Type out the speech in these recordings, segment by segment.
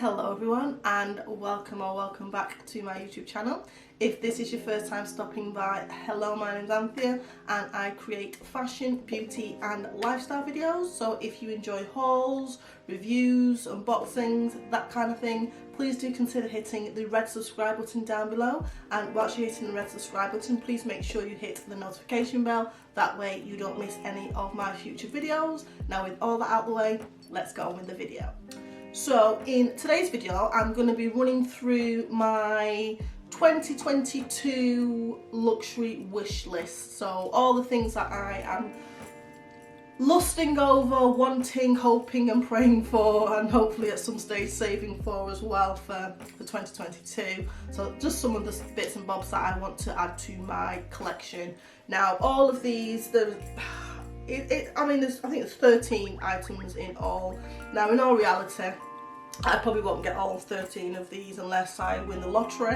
Hello everyone, and welcome back to my YouTube channel. If this is your first time stopping by, hello, my name's Anthea and I create fashion, beauty and lifestyle videos. So if you enjoy hauls, reviews, unboxings, that kind of thing, please do consider hitting the red subscribe button down below. And whilst you're hitting the red subscribe button, please make sure you hit the notification bell. That way you don't miss any of my future videos. Now with all that out the way, let's go on with the video. So in today's video, I'm going to be running through my 2022 luxury wish list. So all the things that I am lusting over, wanting, hoping and praying for, and hopefully at some stage saving for as well for 2022. So just some of the bits and bobs that I want to add to my collection. Now all of these, I think there's 13 items in all. Now in all reality, I probably won't get all 13 of these unless I win the lottery,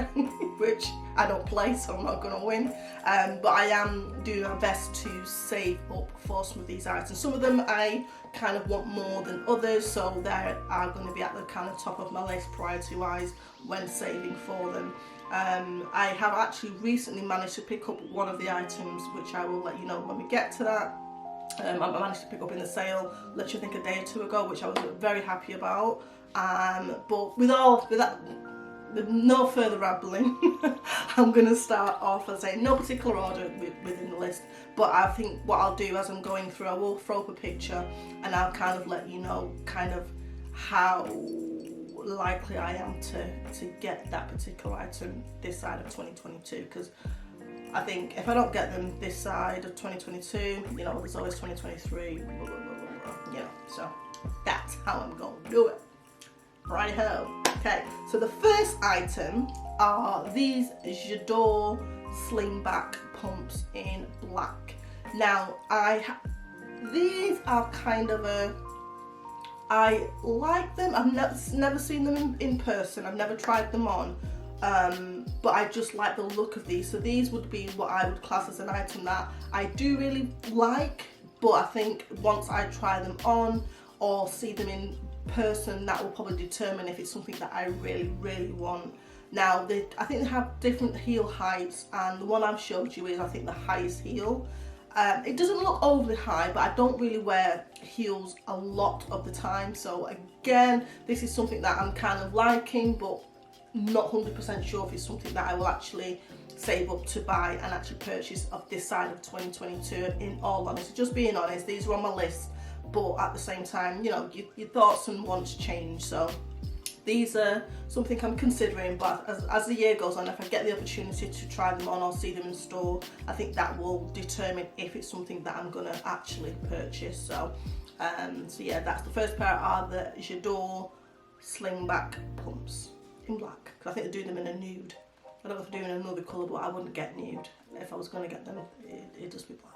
which I don't play, so I'm not going to win. But I am doing my best to save up for some of these items. Some of them I kind of want more than others, so they are going to be at the kind of top of my list priority-wise when saving for them. I have actually recently managed to pick up one of the items, which I will let you know when we get to that. I managed to pick up in the sale literally I think a day or two ago, which I was very happy about. But with no further rambling, I'm going to start off, as I say, no particular order within the list, but I think what I'll do as I'm going through, I will throw up a picture and I'll kind of let you know kind of how likely I am to get that particular item this side of 2022, because I think if I don't get them this side of 2022, you know, there's always 2023, blah, blah, blah, blah, you know, so that's how I'm going to do it. Righty-ho. Okay, so the first item are these J'adore slingback pumps in black. Now, these are kind of I like them. I've never seen them in person. I've never tried them on. But I just like the look of these. So these would be what I would class as an item that I do really like, but I think once I try them on or see them in person, that will probably determine if it's something that I really want. Now I think they have different heel heights, and the one I've showed you is I think the highest heel. It doesn't look overly high, but I don't really wear heels a lot of the time, so again this is something that I'm kind of liking, but not 100% sure if it's something that I will actually save up to buy and actually purchase of this side of 2022. In all honesty, just being honest, these were on my list, but at the same time, you know, your thoughts and wants change. So these are something I'm considering, but as the year goes on, if I get the opportunity to try them on or see them in store, I think that will determine if it's something that I'm going to actually purchase. So yeah, that's the first pair, are the J'adore slingback pumps in black, because I think they're doing them in a nude. I don't know if they're doing another colour, but I wouldn't get nude. If I was going to get them, it'd just be black,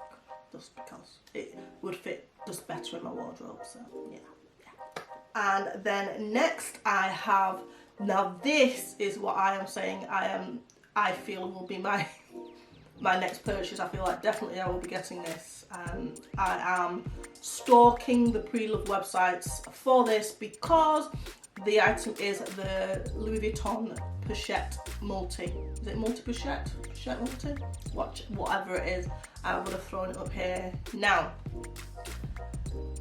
just because it would fit just better in my wardrobe. So yeah. And then next I have, now this is what I am saying I feel will be my next purchase. I feel like definitely I will be getting this. I am stalking the pre-loved websites for this because the item is the Louis Vuitton Pochette Multi. Is it Multi Pochette? Pochette Multi? Whatever it is. I would have thrown it up here. Now,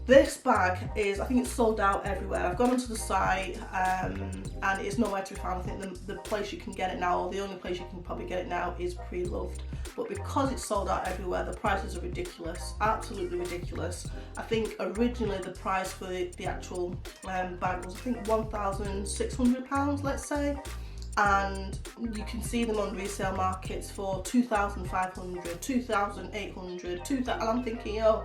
this bag is, I think it's sold out everywhere. I've gone onto the site and it's nowhere to be found. I think the place you can get it now, or the only place you can probably get it now, is pre-loved. But because it's sold out everywhere, the prices are ridiculous, absolutely ridiculous. I think originally the price for the actual bag was, I think, £1,600, let's say. And you can see them on resale markets for 2,500, 2,800, 2,000, and I'm thinking, yo,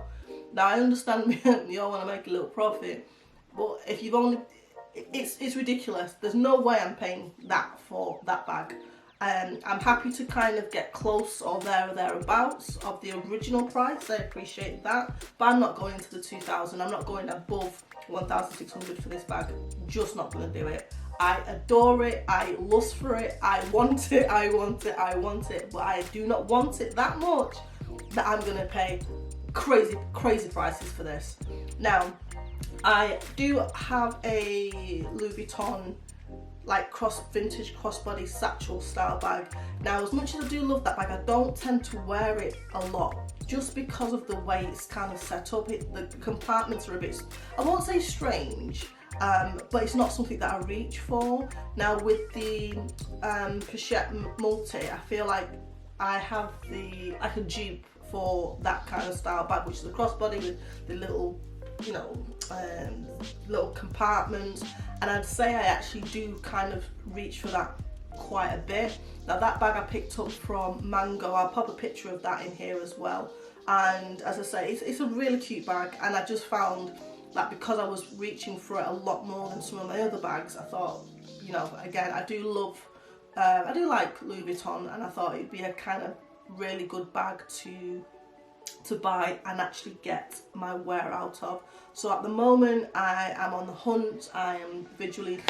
now I understand you all want to make a little profit, but if you've only, it's ridiculous. There's no way I'm paying that for that bag. I'm happy to kind of get close or there or thereabouts of the original price. I appreciate that, but I'm not going into the 2,000. I'm not going above 1,600 for this bag. Just not going to do it. I adore it, I lust for it, I want it, I want it, I want it, but I do not want it that much that I'm going to pay crazy prices for this. Now, I do have a Louis Vuitton like vintage crossbody satchel style bag. Now, as much as I do love that bag, I don't tend to wear it a lot just because of the way it's kind of set up. The compartments are a bit, I won't say strange, but it's not something that I reach for. Now with the Pochette Multi, I feel like I have like a dupe for that kind of style bag, which is a crossbody with the little, you know, little compartments, and I'd say I actually do kind of reach for that quite a bit. Now that bag I picked up from Mango, I'll pop a picture of that in here as well, and as I say, it's a really cute bag, and I just found that because I was reaching for it a lot more than some of my other bags, I thought, you know, again, I do like Louis Vuitton, and I thought it'd be a kind of really good bag to buy and actually get my wear out of. So at the moment I am on the hunt, I am visually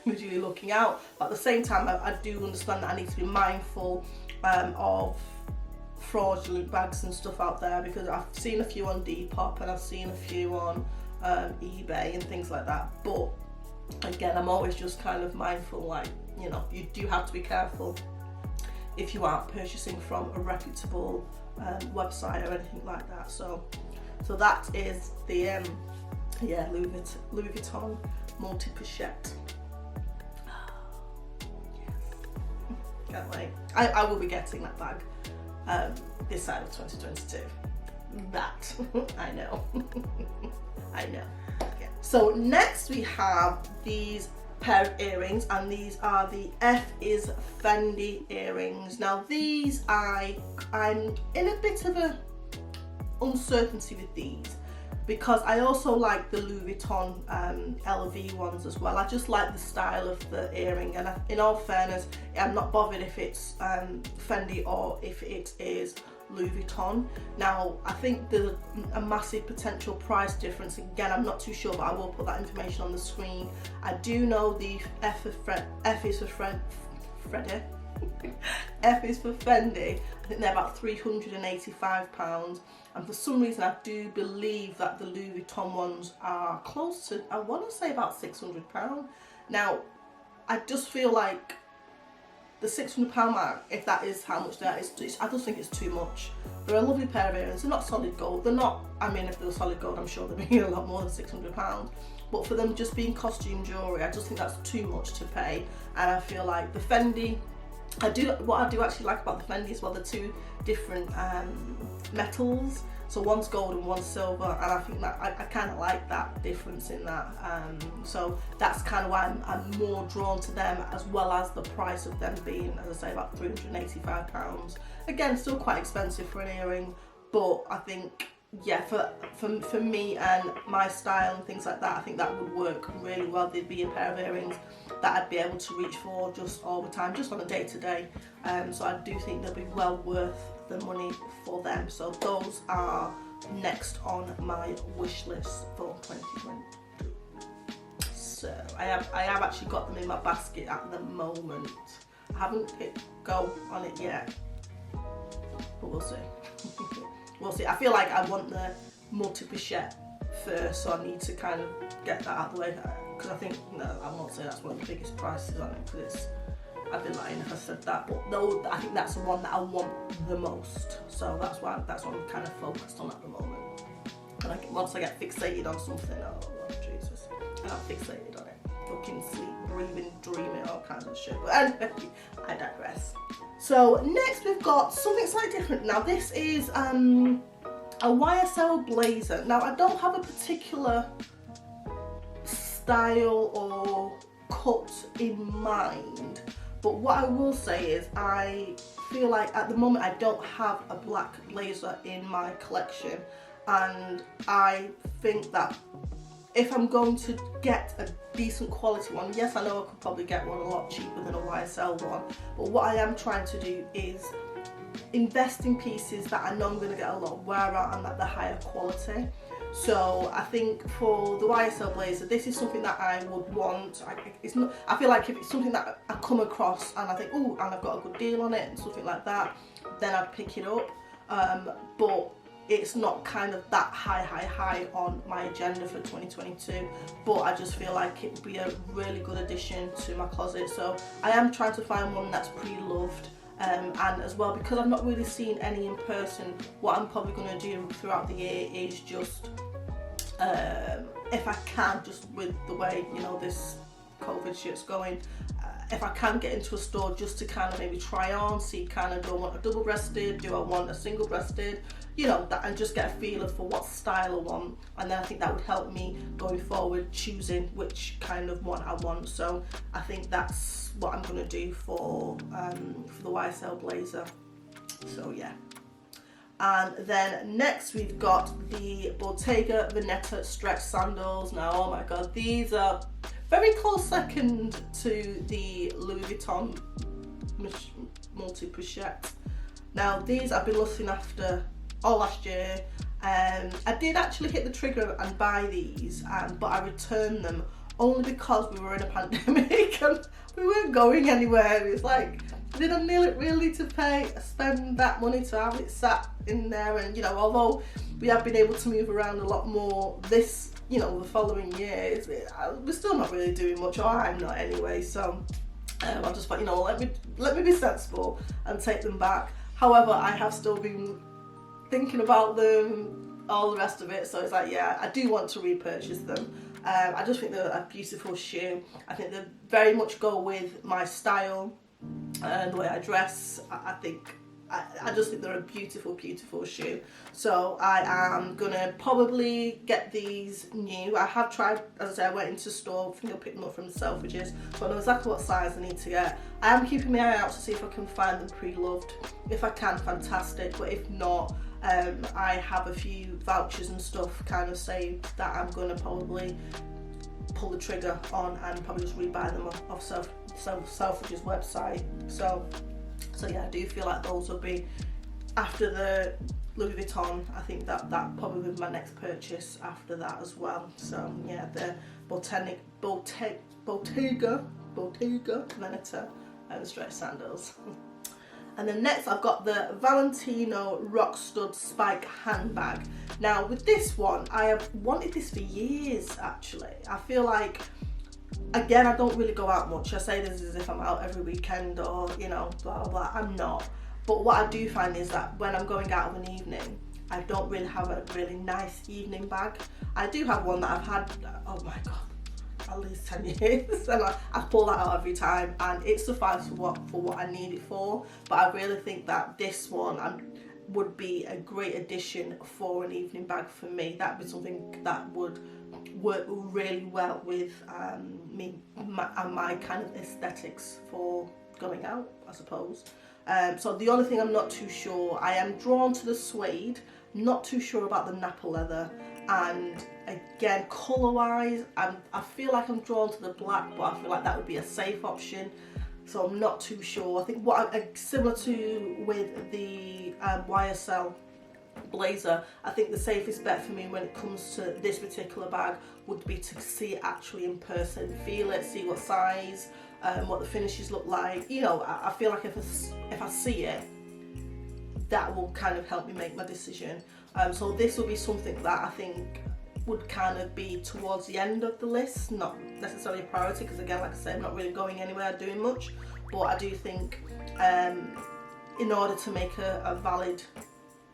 looking out, but at the same time I do understand that I need to be mindful of fraudulent bags and stuff out there, because I've seen a few on Depop and I've seen a few on eBay and things like that, but again, I'm always just kind of mindful, like, you know, you do have to be careful if you aren't purchasing from a reputable website or anything like that. So that is the Louis Vuitton Multi Pochette. Yes, can't wait. I will be getting that bag this side of 2022. That I know. I know. Okay. So next we have these pair of earrings, and these are the F is Fendi earrings. Now these I'm in a bit of a uncertainty with these, because I also like the Louis Vuitton LV ones as well. I just like the style of the earring, and in all fairness, I'm not bothered if it's Fendi or if it is Louis Vuitton. Now I think there's a massive potential price difference. Again, I'm not too sure, but I will put that information on the screen. I do know the F is for Freddie. F is for Fendi. I think they're about £385, and for some reason I do believe that the Louis Vuitton ones are close to, I want to say, about £600. Now I just feel like the £600 mark, if that is how much that is, I just think it's too much. They're a lovely pair of earrings. They're not solid gold. They're not, I mean, if they were solid gold, I'm sure they'd be a lot more than £600. But for them just being costume jewellery, I just think that's too much to pay. And I feel like the Fendi, what I do actually like about the Fendi is, well, the two different metals. So one's gold and one's silver, and I think that I kind of like that difference in that. So that's kind of why I'm more drawn to them, as well as the price of them being, as I say, about £385. Again, still quite expensive for an earring, but I think, yeah, for me and my style and things like that, I think that would work really well. They'd be a pair of earrings that I'd be able to reach for just all the time, just on a day-to-day. So I do think they'll be well worth the money for them. So those are next on my wish list for 2022. So I have actually got them in my basket at the moment. I haven't hit go on it yet, but we'll see. We'll see. I feel like I want the Multi Pochette first, so I need to kind of get that out of the way, because I think, no, I won't say that's one of the biggest prices on it, because I'd be lying if I said that, but though I think that's the one that I want the most, so that's what I'm kind of focused on at the moment. And once I get fixated on something, oh Lord Jesus, and I'm fixated on it, fucking sleep, breathing, dreaming, all kinds of shit. But anyway, I digress. So next we've got something slightly different. Now this is a YSL blazer. Now I don't have a particular style or cut in mind, but what I will say is I feel like at the moment I don't have a black blazer in my collection, and I think that if I'm going to get a decent quality one, yes, I know I could probably get one a lot cheaper than a YSL one, but what I am trying to do is invest in pieces that I know I'm going to get a lot of wear out and that they're higher quality. So I think for the YSL blazer, this is something that I would want. I feel like if it's something that I come across and I think, oh, and I've got a good deal on it and something like that, then I'd pick it up. But it's not kind of that high on my agenda for 2022, but I just feel like it would be a really good addition to my closet. So I am trying to find one that's pre-loved, and as well, because I've not really seen any in person, what I'm probably going to do throughout the year is just, if I can, just with the way, you know, this COVID shit's going, if I can get into a store just to kind of maybe try on, see kind of, do I want a double-breasted, do I want a single-breasted, you know, that, and just get a feeler for what style I want, and then I think that would help me going forward choosing which kind of one I want. So I think that's what I'm going to do for the YSL blazer. So yeah. And then next we've got the Bottega Veneta stretch sandals. Now, oh my god, these are very close second to the Louis Vuitton multi-pochette. Now these I've been looking after all last year. I did actually hit the trigger and buy these, but I returned them only because we were in a pandemic and we weren't going anywhere. It's like, did I really to spend that money to have it sat in there? And you know, although we have been able to move around a lot more this, you know, the following years, we're still not really doing much, or I'm not anyway. So I just thought, you know, let me be sensible and take them back. However, I have still been thinking about them, all the rest of it. So it's like, yeah, I do want to repurchase them. I just think they're a beautiful shoe. I think they very much go with my style and the way I dress. I just think they're a beautiful, beautiful shoe. So I am gonna probably get these new. I have tried, as I said, I went into store, I think I picked them up from the Selfridges, so I know exactly what size I need to get. I am keeping my eye out to see if I can find them pre-loved. If I can, fantastic, but if not, I have a few vouchers and stuff kind of saved that I'm gonna probably pull the trigger on and probably just rebuy them off Selfridges website. So yeah, I do feel like those will be, after the Louis Vuitton, I think that probably will be my next purchase after that as well. So yeah, the Bottega Veneta stretch sandals. And then next I've got the Valentino Rock Stud Spike handbag. Now with this one, I have wanted this for years actually. I feel like, again, I don't really go out much. I say this as if I'm out every weekend or, you know, blah, blah, blah. I'm not. But what I do find is that when I'm going out of an evening, I don't really have a really nice evening bag. I do have one that I've had, oh my God, at least 10 years. And I pull that out every time and it suffices for what I need it for. But I really think that this one would be a great addition for an evening bag for me. That would be something that would work really well with me and my kind of aesthetics for going out, I suppose. So the only thing I'm not too sure, I am drawn to the suede, not too sure about the Napa leather, and again, colour wise, I feel like I'm drawn to the black, but I feel like that would be a safe option. So I'm not too sure. I think similar to with the YSL blazer, I think the safest bet for me when it comes to this particular bag would be to see it actually in person, feel it, see what size, what the finishes look like. You know, I feel like if I see it, that will kind of help me make my decision. So this will be something that I think would kind of be towards the end of the list, not necessarily a priority, because again, like I said, I'm not really going anywhere doing much, but I do think in order to make a valid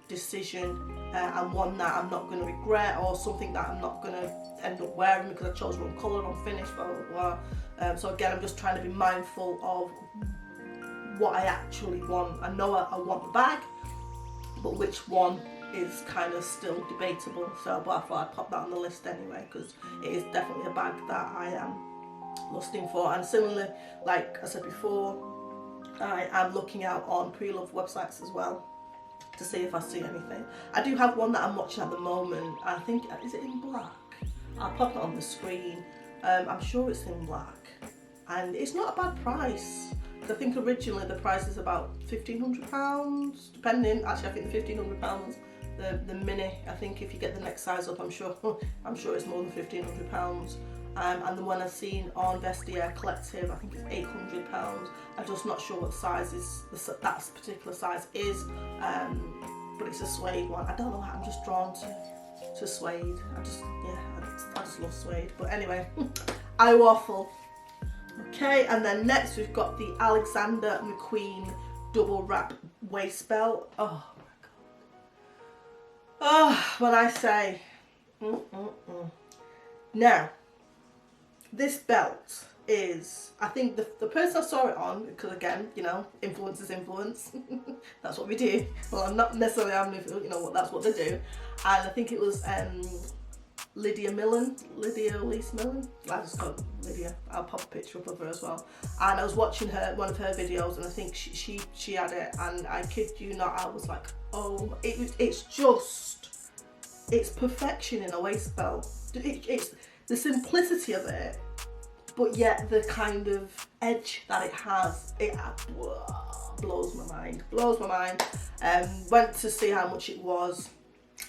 decision and one that I'm not going to regret, or something that I'm not going to end up wearing because I chose wrong colour, wrong finish, blah blah blah. So again, I'm just trying to be mindful of what I actually want. I know I want the bag, but which one is kind of still debatable. So, but I thought I'd pop that on the list anyway, because it is definitely a bag that I am lusting for. And similarly, like I said before, I am looking out on pre-loved websites as well to see if I see anything. I do have one that I'm watching at the moment. I think, is it in black? I'll pop it on the screen. I'm sure it's in black, and it's not a bad price. I think originally the price is about £1,500, depending. Actually, I think the £1,500. The mini, I think if you get the next size up, I'm sure it's more than £1,500. And the one I've seen on Vestiaire Collective, I think it's £800. I'm just not sure what size that particular size is. but it's a suede one. I don't know how, I'm just drawn to suede. I just love suede. But anyway, I waffle. Okay, and then next we've got the Alexander McQueen double wrap waist belt. Oh my god. Oh, when I say, Now, this belt is, I think the person I saw it on, because again, you know, influence is influence. That's what we do. Well, I'm not necessarily having, you know, that's what they do. And I think it was Lydia Elise Millen. I just called Lydia. I'll pop a picture up of her as well. And I was watching one of her videos, and I think she had it, and I kid you not, I was like, oh, it's perfection in a waist belt. It's the simplicity of it, but yet the kind of edge that it has, it blows my mind. Went to see how much it was,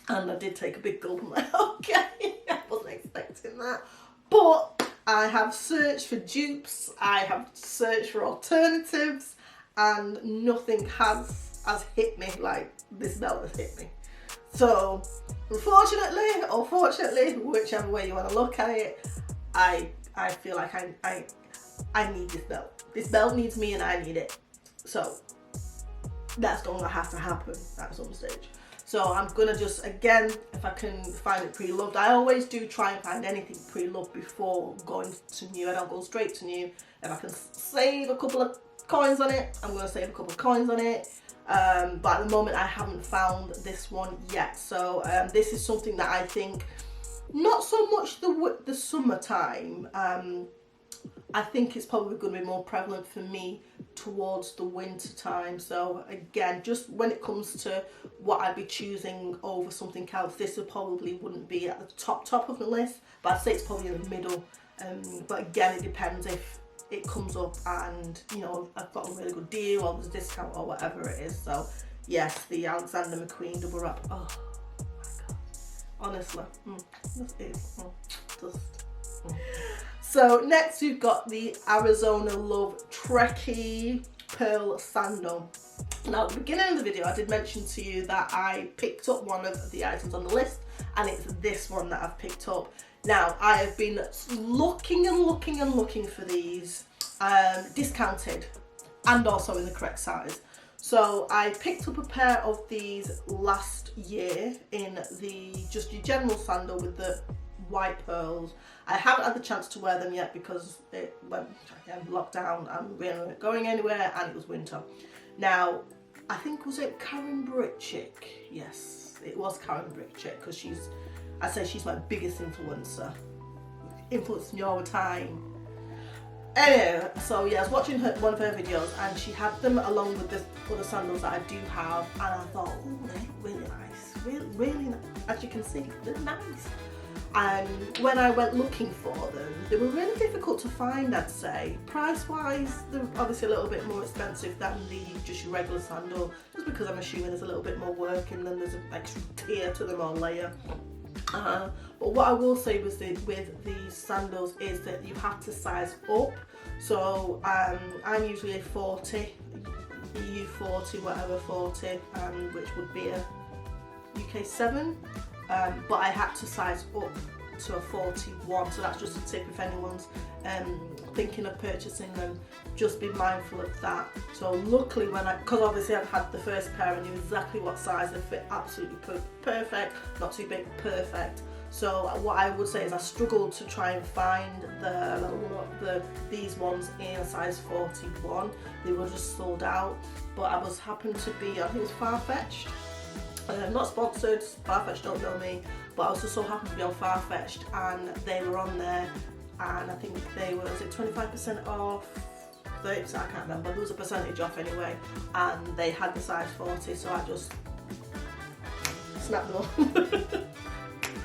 and I did take a big gulp. I'm like, okay, I wasn't expecting that. But I have searched for dupes, I have searched for alternatives, and nothing has hit me like this belt has hit me. So, unfortunately, or fortunately, whichever way you want to look at it, I feel like I need this belt. This belt needs me and I need it. So, that's going to have to happen at some stage. So I'm going to just, again, if I can find it pre-loved, I always do try and find anything pre-loved before going to new. I don't go straight to new. If I can save a couple of coins on it, I'm going to save a couple of coins on it. But at the moment I haven't found this one yet. So this is something that I think, not so much the summertime, I think it's probably going to be more prevalent for me towards the winter time. So again, just when it comes to what I'd be choosing over something else, this probably wouldn't be at the top of the list, but I'd say it's probably in the middle. But again, it depends if it comes up and, you know, I've got a really good deal or there's a discount or whatever it is. So yes, the Alexander McQueen double wrap. Oh my god, honestly, this is just. So next we've got the Arizona Love Trekkie Pearl Sandal. Now at the beginning of the video I did mention to you that I picked up one of the items on the list, and it's this one that I've picked up. Now I have been looking for these discounted and also in the correct size. So I picked up a pair of these last year in the just your general sandal with the white pearls. I haven't had the chance to wear them yet because it went lockdown and we weren't going anywhere and it was winter. Now, I think, was it Karen Britchick? Yes, it was Karen Britchick, because I'd say she's my biggest influencer. Influenced me all the time. Anyway, so yeah, I was watching one of her videos and she had them along with the other sandals that I do have, and I thought, oh, they're really nice. Really nice. As you can see, they're nice. And when I went looking for them, they were really difficult to find, I'd say. Price-wise, they're obviously a little bit more expensive than just your regular sandal, just because I'm assuming there's a little bit more work in them, there's an extra tier to them or layer. But what I will say with these sandals is that you have to size up. So I'm usually a 40, EU 40, whatever 40, which would be a UK 7. But I had to size up to a 41, so that's just a tip if anyone's thinking of purchasing them, just be mindful of that. So luckily because obviously I've had the first pair, I knew exactly what size. They fit absolutely perfect, not too big, perfect. So what I would say is I struggled to try and find these ones in a size 41. They were just sold out, but I was happened to be, I think it was Farfetched. Not sponsored, Farfetch don't know me, but I was just so happy to be on Farfetched and they were on there, and I think they were, was it 25% off, 30%, I can't remember, there was a percentage off anyway, and they had the size 40, so I just snapped them up.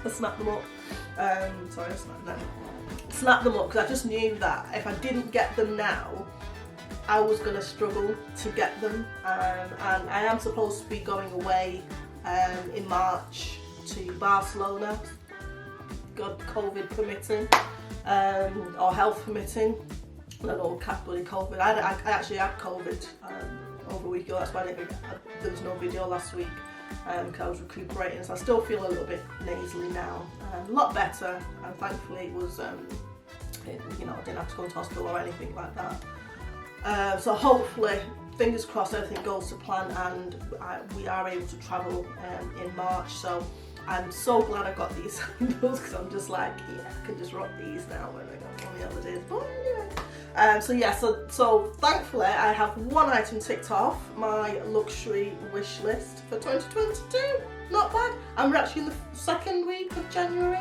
I snapped them up, snapped them up because I just knew that if I didn't get them now, I was going to struggle to get them, and I am supposed to be going away in March to Barcelona, God, COVID permitting, or health permitting. I don't know, bloody COVID. I actually had COVID over a week ago, that's why there was no video last week. because I was recuperating, so I still feel a little bit nasally now. A lot better, and thankfully it was, you know, I didn't have to go into hospital or anything like that. So hopefully, fingers crossed, everything goes to plan, and we are able to travel in March. So I'm so glad I got these sandals, because I'm just like, yeah, I can just rock these now when I go on the holidays. But anyway, so yeah, so thankfully I have one item ticked off my luxury wish list for 2022. Not bad. I'm actually in the second week of January.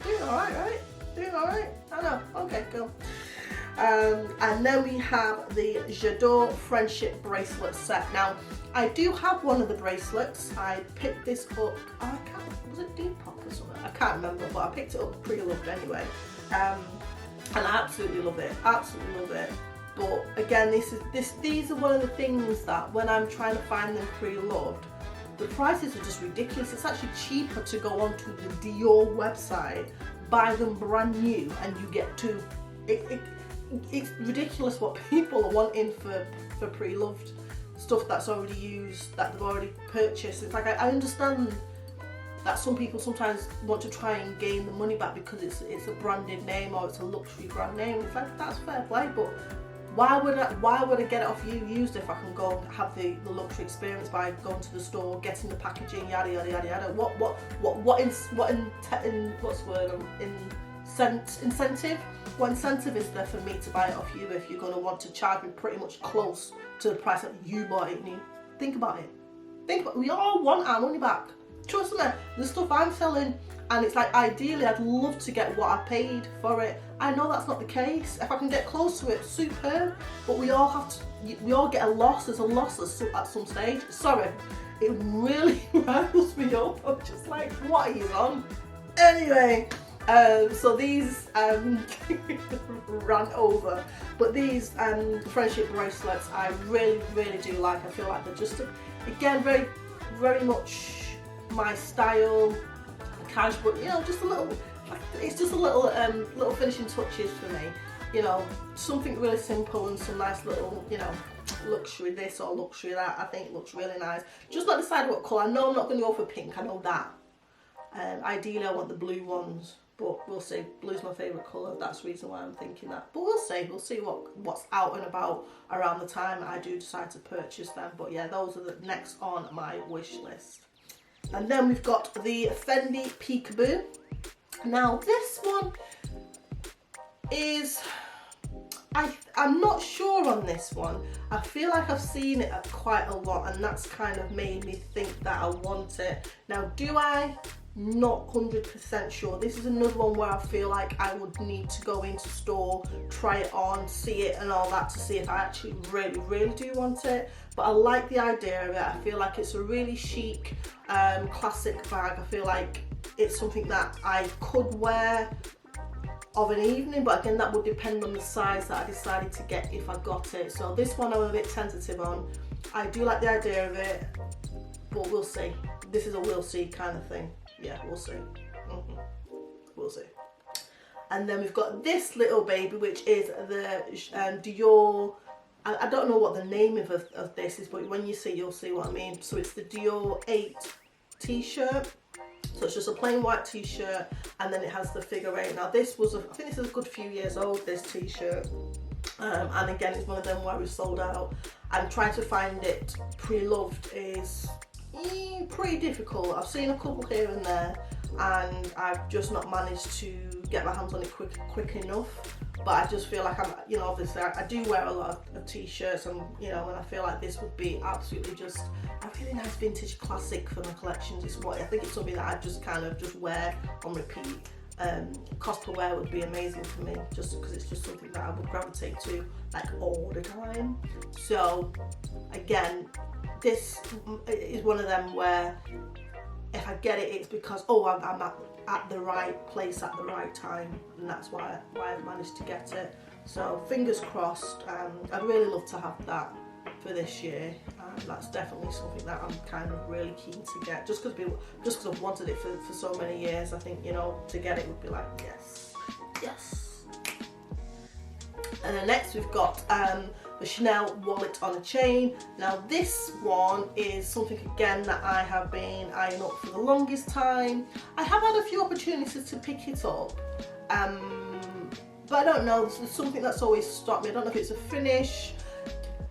Doing alright, right? Doing alright? I know. Okay, cool. And then we have the J'adore friendship bracelet set. Now, I do have one of the bracelets. I picked this up, was it Depop or something? I can't remember, but I picked it up pre-loved anyway. And I absolutely love it, absolutely love it. But again, these are one of the things that when I'm trying to find them pre-loved, the prices are just ridiculous. It's actually cheaper to go onto the Dior website, buy them brand new, and you get to, it's ridiculous what people are wanting for pre-loved stuff that's already used, that they've already purchased. It's like, I understand that some people sometimes want to try and gain the money back because it's a branded name or it's a luxury brand name. It's like, that's fair play, but why would I get it off you used if I can go have the luxury experience by going to the store, getting the packaging, yada yada yada yada. Incentive? What incentive is there for me to buy it off you if you're going to want to charge me pretty much close to the price that you bought it new? Think about it. We all want our money back. Trust me, the stuff I'm selling, and it's like, ideally I'd love to get what I paid for it. I know that's not the case. If I can get close to it, superb. But we all get a loss. There's a loss at some stage. Sorry, it really riles me up. I'm just like, what are you on? Anyway, so these ran over, but these friendship bracelets I really, really do like. I feel like they're just, again, very, very much my style, casual, you know, just a little, it's just a little little finishing touches for me, you know, something really simple and some nice little, you know, luxury this or luxury that. I think it looks really nice. Just not decided what colour. I know I'm not going to go for pink, I know that. Ideally I want the blue ones, but we'll see. Blue's my favourite colour, that's the reason why I'm thinking that. But we'll see what's out and about around the time I do decide to purchase them. But yeah, those are the next on my wish list. And then we've got the Fendi Peekaboo. Now this one is, I'm not sure on this one. I feel like I've seen it quite a lot, and that's kind of made me think that I want it. Now, do I? Not 100% sure. This is another one where I feel like I would need to go into store, try it on, see it and all that to see if I actually really, really do want it. But I like the idea of it. I feel like it's a really chic, classic bag. I feel like it's something that I could wear of an evening, but again, that would depend on the size that I decided to get if I got it. So this one I'm a bit tentative on. I do like the idea of it, but we'll see. This is a we'll see kind of thing. Yeah, we'll see. We'll see. And then we've got this little baby, which is the Dior. I don't know what the name of this is, but when you see, you'll see what I mean. So it's the Dior 8 t-shirt. So it's just a plain white t-shirt, and then it has the figure 8. Now this was, I think this is a good few years old, this t-shirt. And again, it's one of them where we sold out. And trying to find it pre-loved is pretty difficult. I've seen a couple here and there, and I've just not managed to get my hands on it quick enough. But I just feel like I'm, you know, obviously I do wear a lot of t-shirts, and you know, and I feel like this would be absolutely just a really nice vintage classic for my collections. It's what I think it's something that I just kind of just wear on repeat. Cost per wear would be amazing for me, just because it's just something that I would gravitate to like all the time. So again, this is one of them where if I get it, it's because I'm at the right place at the right time, and that's why I managed to get it. So fingers crossed. I'd really love to have that for this year. That's definitely something that I'm kind of really keen to get, just because I've wanted it for so many years. I think, you know, to get it would be like yes. And then next we've got the Chanel wallet on a chain. Now this one is something again that I have been eyeing up for the longest time. I have had a few opportunities to pick it up, but I don't know, there's something that's always stopped me. I don't know if it's a finish.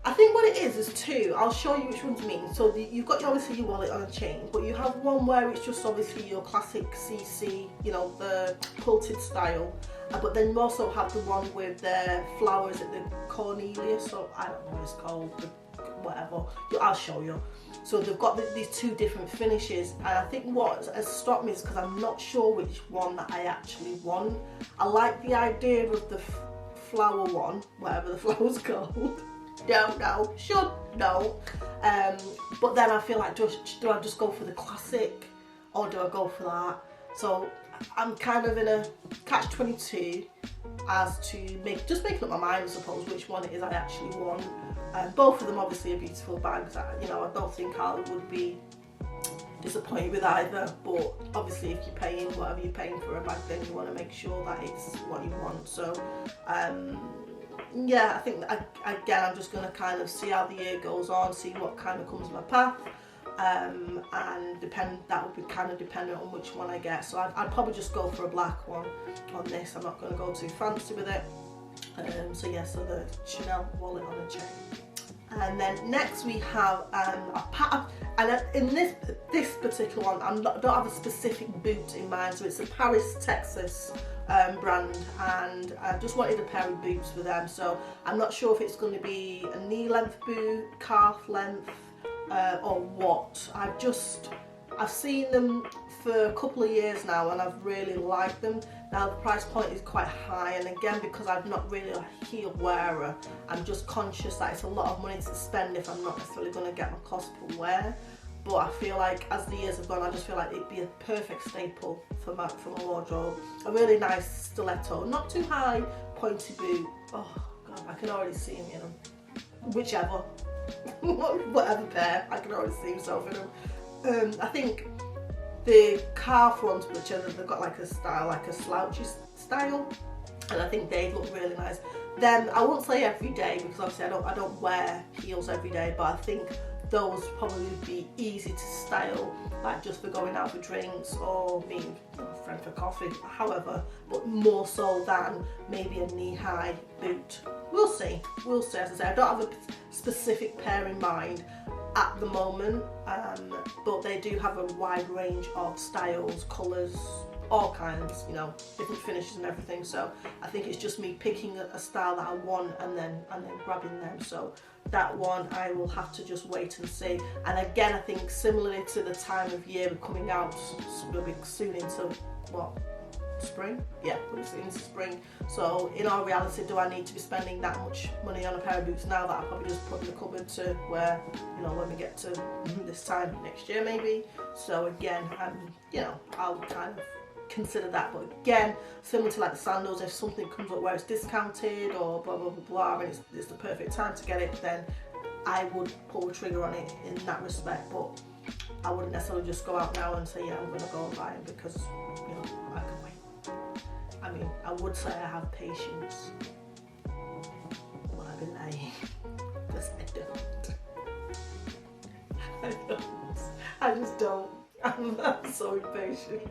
I think what it is two. I'll show you which ones I mean. So you've got obviously your wallet on a chain, but you have one where it's just obviously your classic CC, you know, the quilted style. But then you also have the one with the flowers at the Cornelius, or I don't know what it's called, whatever. I'll show you. So they've got these two different finishes, and I think what has stopped me is because I'm not sure which one that I actually want. I like the idea of the flower one, whatever the flower's called. Don't know, should know. But then I feel like, do I just go for the classic, or do I go for that? So I'm kind of in a catch-22 as to making up my mind, I suppose, which one it is I actually want. Both of them obviously are beautiful bags. You know, I don't think I would be disappointed with either, but obviously if you're paying whatever you're paying for a bag, then you want to make sure that it's what you want. So yeah, I think that again I'm just going to kind of see how the year goes on, see what kind of comes in my path, and that would be kind of dependent on which one I get. So I'd probably just go for a black one on this. I'm not going to go too fancy with it. So yeah, so the Chanel wallet on a chain. And then next we have a pattern, and in this particular one, I don't have a specific boot in mind, so it's a Paris, Texas brand, and I just wanted a pair of boots for them. So I'm not sure if it's going to be a knee length boot, calf length, or what. I've seen them for a couple of years now, and I've really liked them. Now the price point is quite high, and again, because I'm not really a heel wearer, I'm just conscious that it's a lot of money to spend if I'm not necessarily going to get my cosplay wear. But I feel like as the years have gone, I just feel like it'd be a perfect staple for my wardrobe. A really nice stiletto, not too high, pointy boot. Oh god, I can already see him in them. Whichever, whatever pair, I can already see myself in them. I think the calf ones, which they've got like a style, like a slouchy style, and I think they look really nice. Then I won't say every day, because obviously I don't wear heels every day, but I think those probably would be easy to style, like just for going out for drinks or meeting a friend for coffee, however, but more so than maybe a knee-high boot. We'll see, as I say. I don't have a specific pair in mind at the moment, but they do have a wide range of styles, colours, all kinds, you know, different finishes and everything. So I think it's just me picking a style that I want and then grabbing them. So that one I will have to just wait and see. And again, I think similarly to the time of year we're coming out, we'll be soon into what? Spring? Yeah, we're soon into spring. So in all reality, do I need to be spending that much money on a pair of boots now that I'll probably just put in the cupboard to wear, you know, when we get to this time next year maybe. So again, you know, I'll kind of consider that. But again, similar to like the sandals, if something comes up where it's discounted or blah blah blah blah and it's the perfect time to get it, then I would pull the trigger on it in that respect. But I wouldn't necessarily just go out now and say, yeah, I'm going to go and buy them, because, you know, I can wait. I mean, I would say I have patience, but I've been naive, because I don't. I just don't. I'm so impatient.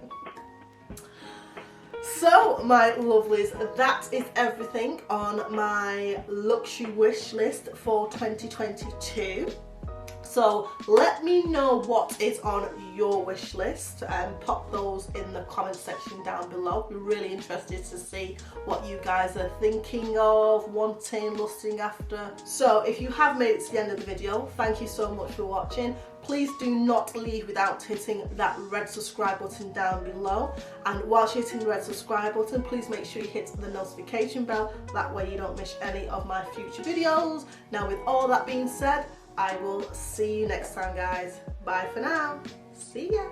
So my lovelies, that is everything on my luxury wish list for 2022. So let me know what is on your wish list and pop those in the comment section down below. We're really interested to see what you guys are thinking of, wanting, lusting after. So if you have made it to the end of the video, thank you so much for watching. Please do not leave without hitting that red subscribe button down below. And whilst you're hitting the red subscribe button, please make sure you hit the notification bell. That way you don't miss any of my future videos. Now with all that being said, I will see you next time, guys. Bye for now. See ya.